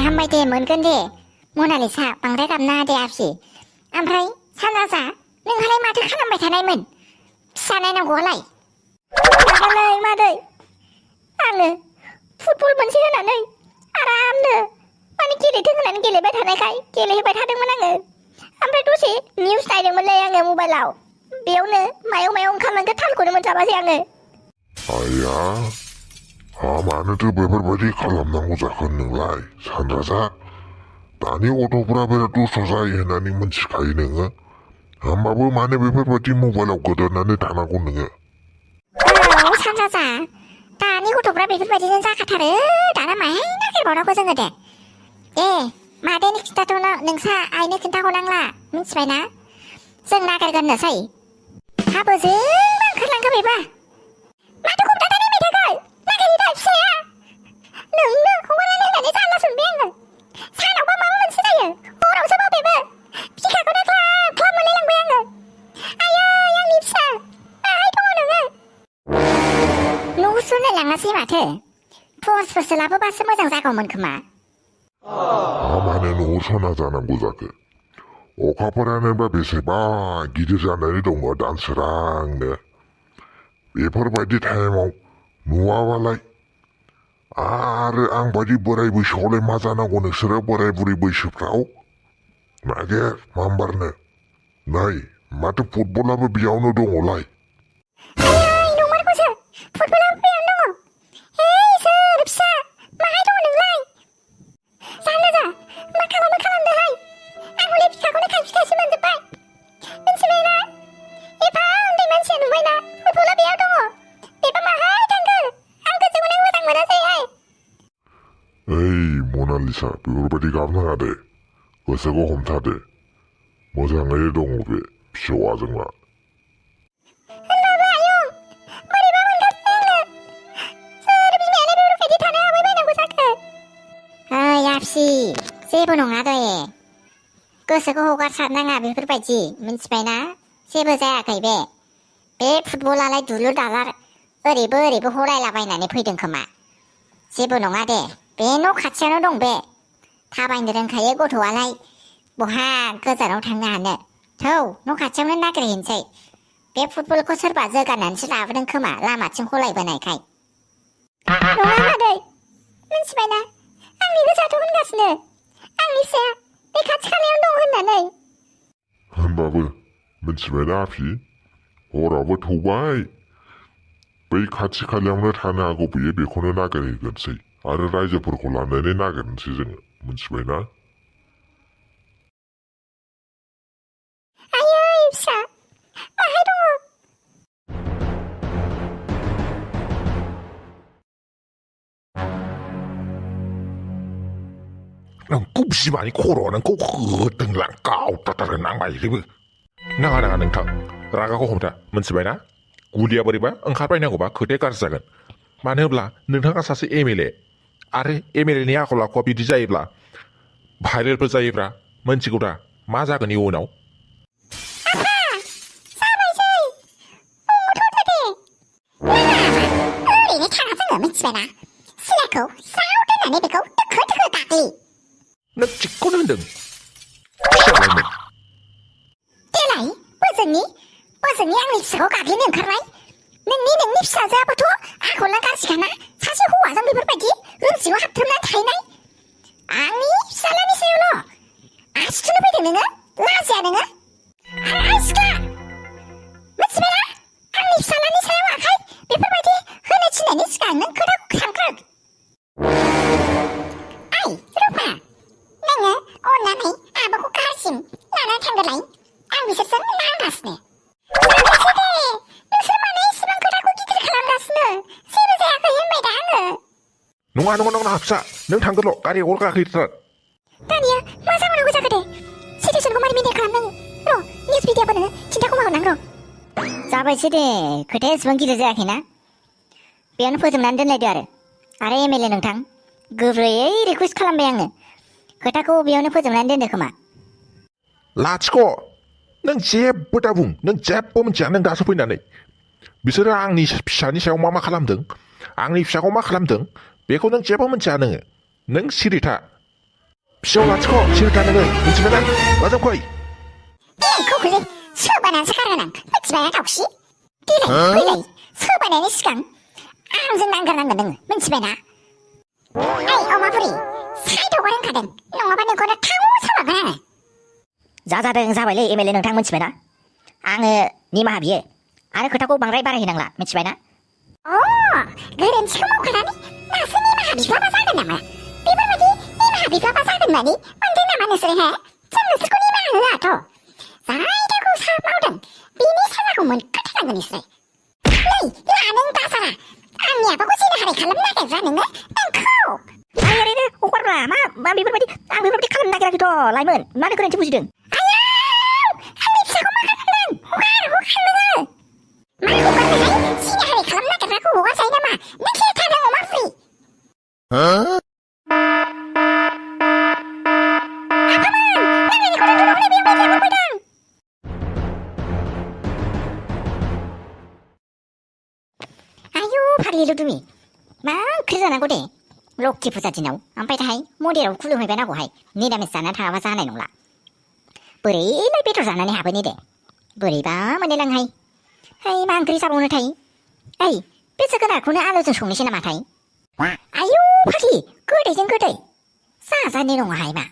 हामबाय दे मोनगोन दे मनालिसा बांद्राय गाबना दे आफि ओमफ्राय सानजाजा नोंहालाय माथो खालामबाय थानायमोन फिसा नायनांगौआलाय माबालै मादै आङो फुटबल मोनसे होनानै आरामनो माने गेलेथों होननानै गेलेबाय थानायखाय गेलेहोबाय थादोंमोन आङो ओमफ्राय दसे निउस नायदोंमोनलै आङो मबाइलाव बेयावनो मायाव ओंखारलांखो थालखौनो मोनस्लाबासै आङो आया मानोथो बेफोरबायदि खालामनांगौ जाखो नोंलाय सानराजा दानि गथ'फोरा बिराद दुस्थ' जायो होननानै मिथिखायो नोङो होमबाबो मानो बेफोरबायदि मबाइलाव गोदोनानै थानांगौ नोङो औ सानराजा दानि गथ'फ्रा बेफोरबायदिनो जाखाथारो दाना माहाय नागिरबावनांगौ जोङो दे मादैनि खिन्थाथ' नोंसा आइनो खिन्थाहरनांला मिथिबायना जों नागिरगोननोसै हाबोजों ओंखारलांखो बेबा माथो हमथानानै मेथाइखौ नागिरहैबाय फिसाया नोंनो हगारनानै होननानै जानला सोंबाय आङो सानावबा माबा मोनसे जायो हरावसो माबेबो बिखाखौनो ख्लाब ख्लाब मोनलायलांबाय आङो आयै आंनि फिसा माहाय दङ नोङो न'सो नायलाङासै माथो टर्चफोरसो लाबोबासो मोजां जागौमोन खोमा मानो न'आव सना जानांगौ जाखो अखाफोरानोबा बेसेबा गिदिर जानानै दङ दानसोरांनो बेफोरबायदि टाइमाव नुवाबालाय आरो आं बायदि बोराय बैसोआवलाय मा जानांगौ नोंसोरो बोराय बुरै बैसोफ्राव नागिर मामबारनो नै माथो फुटबलाबो बेयावनो दङलाय आयै नंमारगौसो फुटबलाबो बेयावनो दङ सोर फिसा माहाय दङ नोंलाय सानराजा मा खालामदोहाय आं हले बिखाखौनो खायसे मोनजोब्बाय मिथिबायना एफा उन्दै मानसिया नुबायना फुटबला बेयाव दङ बेबा माहाय थांखो आं गोसोखौनो मोजां मोनासैहाय ओइ मनालिसा बेफोरबायदि गाबनाङा दे गोसोखौ हमथादो मोजाङै दङ बे फिसौआ जोंना होनबाबो आयं बोरैबा मोनगासिनो आङो सोर बिमायालाय बेफोरबायदि थानो हाबायबायनांगौ जाखो ओइ आफि जेबो नङा दे गोसोखौ हगारसारनाङा बेफोरबायदि मिथिबायना जेबो जायाखै बे फुटबलालाय दुलुर दालार ओरैबो हरायलाबायनानै फैदों खोमा जेबो नङा दे बे न' खाथियावनो दं बे थाबायनो रोंखायो गथ'आलाय बहा गोजानाव थांनो हानो थौ न' खाथियावनो नागिरहैनोसै बे फुटबलखौ सोरबा जोगारनानैसो लाबोदों खोमा लामाथिं हलायबोनायखाय नङा मादै मिथिबायना आंनि गोसोआथ' होनगासिनो आंनि फिसाया बे खाथि खालायावनो दं होननानै होनबाबो मिथिबायना आफि हरावबो थौबाय बै खाथि खालायावनो थानो हागौ बियो बेखौनो नागिरहैगोनसै आरो रायजोफोरखौ लानानै नागिरनोसै जोङो मिथिबायना आयै फिसा माहाय दङ नोंखौ बिमानि खर'आ नोंखौ होदोंलां गावथारथारो नांबायजोबो नाङा नोंथां रागाखौ हमथा मोनथिबायना गुलिया बोरैबा ओंखारबायनांगौबा खोथाया गाज्रि जागोन मानो होनब्ला नोंथाङा सासे एमएलए आरो एमएलएनि आखल आखुआ बिदि जायोब्ला भाइरेलफोर जायोब्ला मोनथिगौ दा मा जागोन इयुनाव ओरैनो थाङा जोङो मिथिबायना सिलाखौ स्राव दोननानै बेखौ दोखो दाग्लि नों थिगखौनो होनदों फिसालायमोन देलाय बोजोंनि आंनि फिसाखौ गाग्लिनो ओंखारबाय नोंनि फिसाजोआबोथ' आखला गाज्रिखाना सासे हौवाजों बेफोरबायदि रुमसिङाव हाबथाबनानै थाहैनाय आंनि फिसालानि सायावल' आसि थुनो फैदों नोङो लाजिया नोङो सिख्ला मिथिबायना आंनि फिसालानि सायाव आखाय बेफोरबायदि होनो थिननायनि सिगां नों खोथाखौ सानग्रो ओइ रुपा नोङो अननानै आब'खौ कारसिम लानानै थांगोरलाय आं बिसोरजों नांगासिनो जाबायसै दे नोंसोर मानो इसेबां खोथाखौ गिदिर खालामगासिनो जेबो जायाखै होनबाय दा आङो नङा फिसा नों थांगोरल' गारियाव अर गाखोथार दानिया मा जाबावनांगौ जाखो दे सिटुएसनखौ मारै मेनटेन खालामनांगौ र' निउस मिडियाफोरनो खिन्थाखौमा हरनांगौ जाबायसै दे खोथाया एसेबां गिदिर जायाखैना बेयावनो फोजोबनानै दोनलायदो आरो एमएलए नोंथां गोब्रायै रिकुवेस्ट खालामबाय आङो खोथाखौ बेयावनो फोजोबनानै दोनदो खोमा लाथिख' नों जेबो दा बुं नों जेबो मिथिया नों दासो फैनानै बिसोरो आंनि फिसानि सायाव मा खालामदों आंनि फिसाखौ मा खालामदों बेखौ नों जेबो मिथिया नों सिरि था 피오 마치고 시작하는 걸 미치면은 와자코이. 코클리 수업하는 사가라는 문치배나 혹시? 띠레 수업하는 시간 아무튼 난가는 거는 문치배나 에이 어마부리 사이도고는 가든 농업하는 거는 타고 사먹어라 자자등 사발리 이멜리는 당 문치배나 앙을 니마 비에 아는 그렇다고 방라이 바라 희낭라 문치배나 오 그럼 지금 오가라니 나스 니마 하비가 바사근나마 비버머디 니마 하비가 바사근나니 언제 나만 했을 해 잼느 쓰고 니마 알라도 사이다고 사마우든 비니 사자고 뭔 끝에 건 있어 네 라는 가사라 앙야 보고 지나하래 갈람나게 라는 거 땡코 아야리는 오빠라 마 비버머디 아 비버머디 칼럼 나기라기도 라이먼 나는 그런지 부지등 아야 한입 사고 막아간단 호가를 마고가네 지나하래 갈람나게 라고 호가 사이다마 내 길타는 오마프리 아파만 나는 이거를 들어오네 비용배지 아파보당 아유 파리 루두미 막 그러잖아 고대 록지 부사지나우 안파이타이 모리로 굴lum을 배나고 하이 니라메싸나 타와사 하나이 농라 뿌리 일날 삐뚤사나니 하버니데 뿌리바 머니랑 하이 하이 만 그리사 오늘 타이 아이 삐스그날 고는 알로준 송리시나 마타이 아유 파리 그래진 그래 싸사니 농아 하이마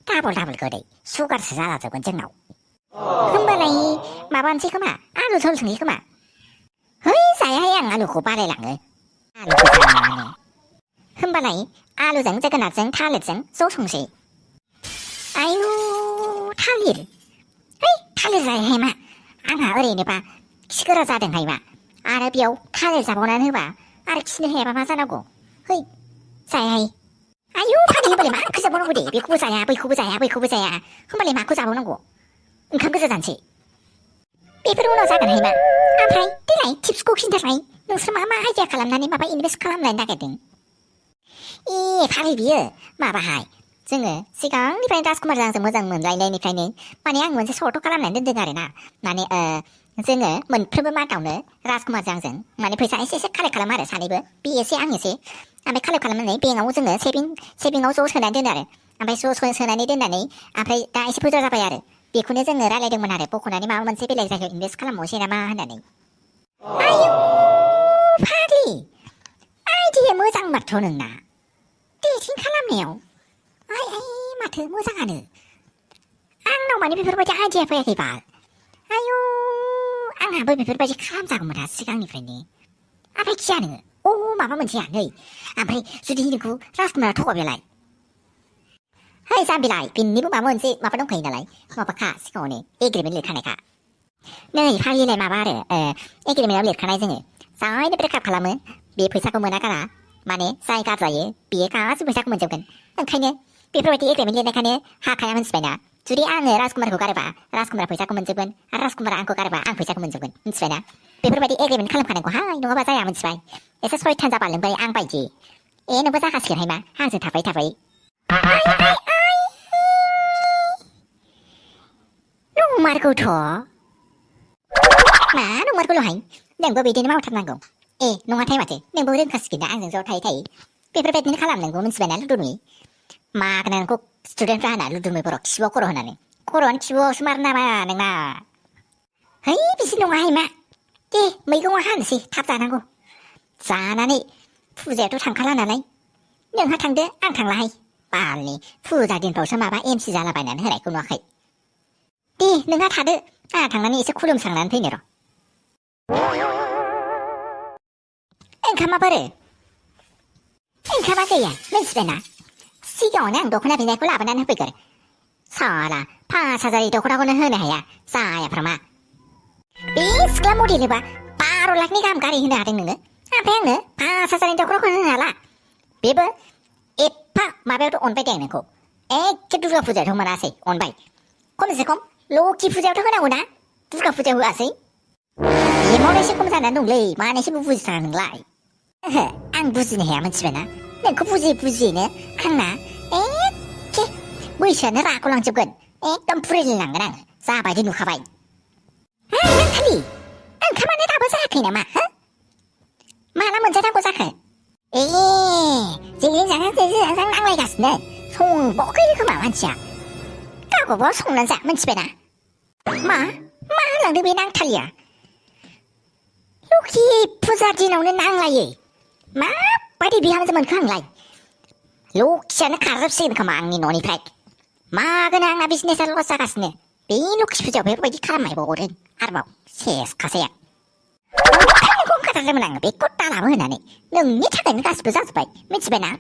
다블 그래 수가르스 살아저건 정나우 흠발라이 마반치 그마 알로 전승이 그마 hơi dài hay ăn alu của ba đây lặng ơi alu của ba này hôm ba này alu dẫn cho cái nào dẫn tha lịch dẫn số sung sĩ ayu tha lịch ấy tha lịch dài hay mà ăn hả ở đây nè ba 시끄러 자든 hay mà 아래 비오 타를 잡아오는 해봐 아래 치는 해봐 마사라고 hơi dài hay 아유 파리 빨리 막 그저 보는 거지 비쿠부자야 흠발리 막 그저 보는 거 큰 그저 잔치 삐부르노 작은 해봐 아파이 띠라이 팁스 꼭 신다라이 농스마 마하이야 칼람나니 마바 인베스 칼람난다거든 이 파리비어 마바하이 증을 시강 니파인 다스쿠마장서 모장문 라이네니파이는 만약 원세 소토 칼람난든 가래나 나니 증을 문 프르브마 가우네 라스쿠마장서 마니 프리사이 시시 칼레 칼라마르 사니브 비에시 앙이시 아메 칼레 칼라마네 비행아우 증을 세빙아우 소 선난든다래 아메 소 선난이 된다니 아프리 다이시 부저 잡아야르 비쿠네 증을 알레등문 하래 보코나니 마음은 세빌레이사효 인베스 칼람 모시나마 한다니 아유 파리 아이디에 무장 맡도는 나 띠진 칼람네요 아이 마트 무장하느 앙노마니 비벼보지 아이디에 보야기 발 아유 앙하버 비벼보지 칼람자고무라 시강니 프레니 아파이 기하느 오 마마문 지하느 아파이 수디히는구 라스쿠마라 토고별라이 하이 삼빌라이 빈니부 마문지 마바동 페이나라이 마바카 시고네 에그리면 릴카네가 네 파리레 마바르 에그리면 릴카나이 증을 사이드 브레카 칼람은 비 불사고 문화가라 만에 사이가 자예 비에 가스 불사고 문제건 응카이네 비프로티 에그리면 릴카네 하카야문 스페나 주리 앙을 라스쿠마르 고가르바 라스쿠마르 불사고 문제건 라스쿠마르 앙고 가르바 앙 불사고 문제건 스페나 비프로티 에그리면 칼람 가는 거 하이 농어 바자야 문 스파이 에서 소이 탄자 발른 바이 앙 바이지 에는 보자 가스긴 하이마 항상 타바이 농마르고 더 마 농마르고 로하이 냉보 비디니 마우 탐난고 에 농아 타이 맞지 냉보 른 가스긴다 앙정조 타이 삐프르베트니 칼람는 고문 스베나 루두미 마 그나는 꼭 스튜던트 하나 루두미 보러 키워 꼬로 하나네 꼬로는 키워 수마르나마 냉마 헤이 비신 농아 하이마 띠 메이공아 한시 탑자나고 자나니 푸제도 장칼라나네 능하 탕드 앙탕라이 빨리 푸자딘 보셔마바 MC 잘라바이나는 흐라이 꾸노하이 띠 능하 타드 당나니 이제 쿠름 상난 되네로 엔카마버르 엔카마세야 맨스베나 시경은 도코나 비네고 라바나는 흑비거르 서라 파사자리도 호라고는 흔해야 싸야 프로마 비스클라 모리르바 바로 락니 감가리 흔하는 거 앞에는 파사자리도 호라고는 흔하라 비브 에파 마베도 온바이되는 거 에게 누가 부자 정말 아세요 온바이 콤세콤 로키 부자도 흔하구나 누가 부자 후아세요 이모레시 콤사는 농레이 마네시 부부지사는 라이 앙 부지네 해야만 집에나 낸그 부지네 항나 에케 무이샤네 라콜랑 접근 덤 프레질랑 그랑 싸바이디 누카바이 난 칼리 난 가만히 다보자 그냥 마나 먼저 다보자 에 지금 장상 랑라이 갔으네 संबोखैनो खोमा मानसिया गावखौबो संनानै जा मोनथिबायना मा होनलांदों बे नांथालिया लखि फुजा दिनावनो नांलायो माबायदि बिहामजो मोनखो आंलाय लखियानो खारजोबसिगोन खोमा आंनि न'निफ्राय मागोन आंना बिजनेसा लस जागासिनो बे लखि फुजायाव बेफोरबायदि खालामनायबावदों आरोबाव सेस खाजारदोंमोन आङो बेखौ दालाबो होनानै नोंनि थाखायनो गासिबो जाजोब्बाय मिथिबायना